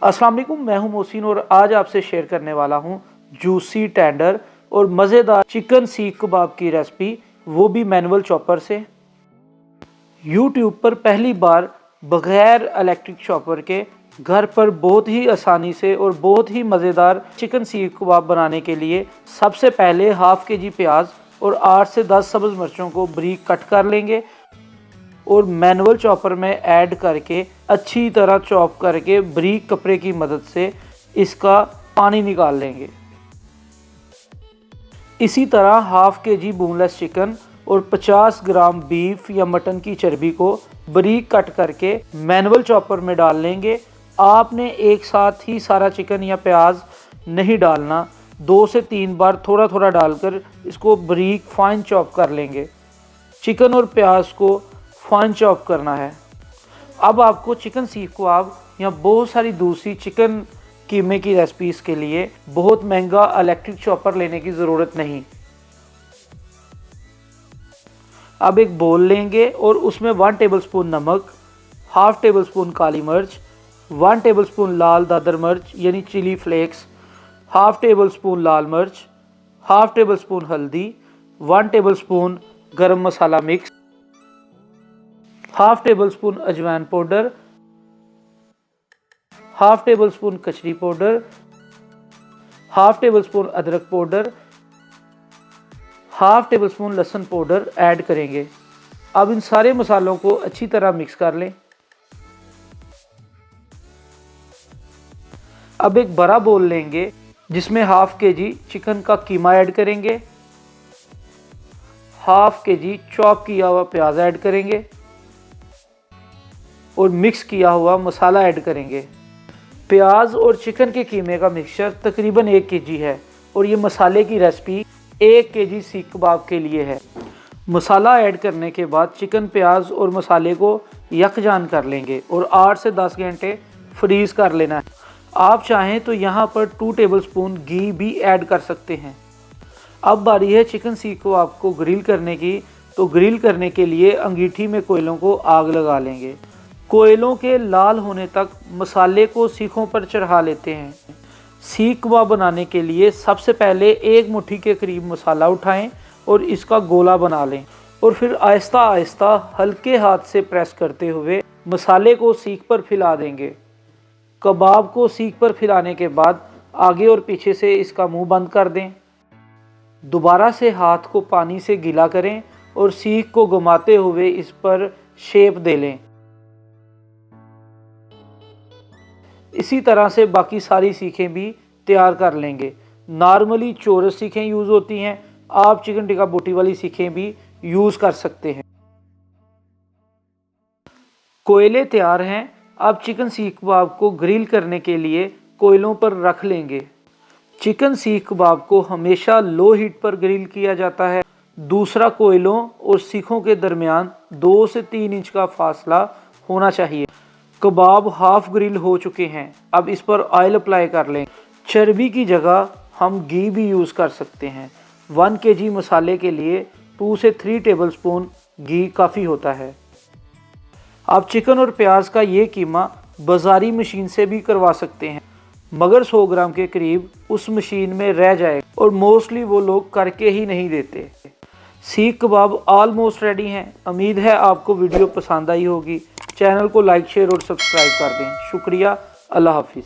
अस्सलाम वालेकुम, मैं हूं मोहसिन और आज आपसे शेयर करने वाला हूं जूसी टेंडर और मज़ेदार चिकन सीख कबाब की रेसिपी, वो भी मैनुअल चॉपर से। यूट्यूब पर पहली बार बगैर इलेक्ट्रिक चॉपर के घर पर बहुत ही आसानी से और बहुत ही मज़ेदार चिकन सीख कबाब बनाने के लिए सबसे पहले हाफ के जी प्याज और 8 से 10 सब्ज़ मिर्चों को बारीक कट कर लेंगे और मैनुअल चॉपर में ऐड करके अच्छी तरह चॉप करके बारीक कपड़े की मदद से इसका पानी निकाल लेंगे। इसी तरह हाफ के जी बोनलेस चिकन और 50 ग्राम बीफ या मटन की चर्बी को बारीक कट करके मैनुअल चॉपर में डाल लेंगे। आपने एक साथ ही सारा चिकन या प्याज नहीं डालना, 2 से 3 बार थोड़ा थोड़ा डालकर इसको बारीक फाइन चॉप कर लेंगे। चिकन और प्याज को फाइन चॉप करना है। अब आपको चिकन सीख कबाब या बहुत सारी दूसरी चिकन कीमे की रेसिपीज़ के लिए बहुत महंगा इलेक्ट्रिक चॉपर लेने की ज़रूरत नहीं। अब एक बोल लेंगे और उसमें 1 टेबलस्पून नमक, हाफ टेबल स्पून काली मिर्च, 1 टेबलस्पून लाल दादर मिर्च यानी chilli flakes, half tablespoon लाल मिर्च, हाफ टेबल स्पून हल्दी, 1 tablespoon garam masala mix, half tablespoon अजवाइन पाउडर, हाफ टेबल स्पून कचरी पाउडर, हाफ टेबल स्पून अदरक पाउडर, हाफ टेबल स्पून लहसुन पाउडर ऐड करेंगे। अब इन सारे मसालों को अच्छी तरह मिक्स कर लें। अब एक बड़ा बोल लेंगे जिसमें हाफ के जी चिकन का कीमा ऐड करेंगे, हाफ के जी चॉप किया हुआ प्याज ऐड करेंगे और मिक्स किया हुआ मसाला ऐड करेंगे। प्याज और चिकन के कीमे का मिक्सचर तकरीबन 1 केजी है और ये मसाले की रेसिपी 1 केजी सीख कबाब के लिए है। मसाला ऐड करने के बाद चिकन, प्याज और मसाले को यकजान कर लेंगे और 8 से 10 घंटे फ्रीज कर लेना है। आप चाहें तो यहाँ पर 2 टेबलस्पून घी भी ऐड कर सकते हैं। अब बारी है चिकन सीख कबाब को ग्रिल करने की, तो ग्रिल करने के लिए अंगीठी में कोयलों को आग लगा लेंगे। कोयलों के लाल होने तक मसाले को सीखों पर चढ़ा लेते हैं। सीख कबाब बनाने के लिए सबसे पहले 1 मुट्ठी के करीब मसाला उठाएं और इसका गोला बना लें और फिर आहिस्ता आहिस्ता हल्के हाथ से प्रेस करते हुए मसाले को सीख पर फैला देंगे। कबाब को सीख पर फैलाने के बाद आगे और पीछे से इसका मुंह बंद कर दें। दोबारा से हाथ को पानी से गीला करें और सीख को घुमाते हुए इस पर शेप दे लें। इसी तरह से बाकी सारी सीखें भी तैयार कर लेंगे। नॉर्मली चौरस सीखें यूज़ होती हैं, आप चिकन टिक्का बोटी वाली सीखें भी यूज़ कर सकते हैं। कोयले तैयार हैं। अब चिकन सीख कबाब को ग्रिल करने के लिए कोयलों पर रख लेंगे। चिकन सीख कबाब को हमेशा लो हीट पर ग्रिल किया जाता है। दूसरा, कोयलों और सीखों के दरमियान 2 से 3 इंच का फासला होना चाहिए। कबाब हाफ ग्रिल हो चुके हैं। अब इस पर ऑयल अप्लाई कर लें। चर्बी की जगह हम घी भी यूज़ कर सकते हैं। 1 केजी मसाले के लिए 2 से 3 टेबलस्पून घी काफ़ी होता है। आप चिकन और प्याज का ये कीमा बाज़ारी मशीन से भी करवा सकते हैं, मगर 100 ग्राम के करीब उस मशीन में रह जाएगा और मोस्टली वो लोग करके ही नहीं देते। सीख कबाब ऑलमोस्ट रेडी हैं। उम्मीद है आपको वीडियो पसंद आई होगी। चैनल को लाइक, शेयर और सब्सक्राइब कर दें। शुक्रिया। अल्लाह हाफिज़।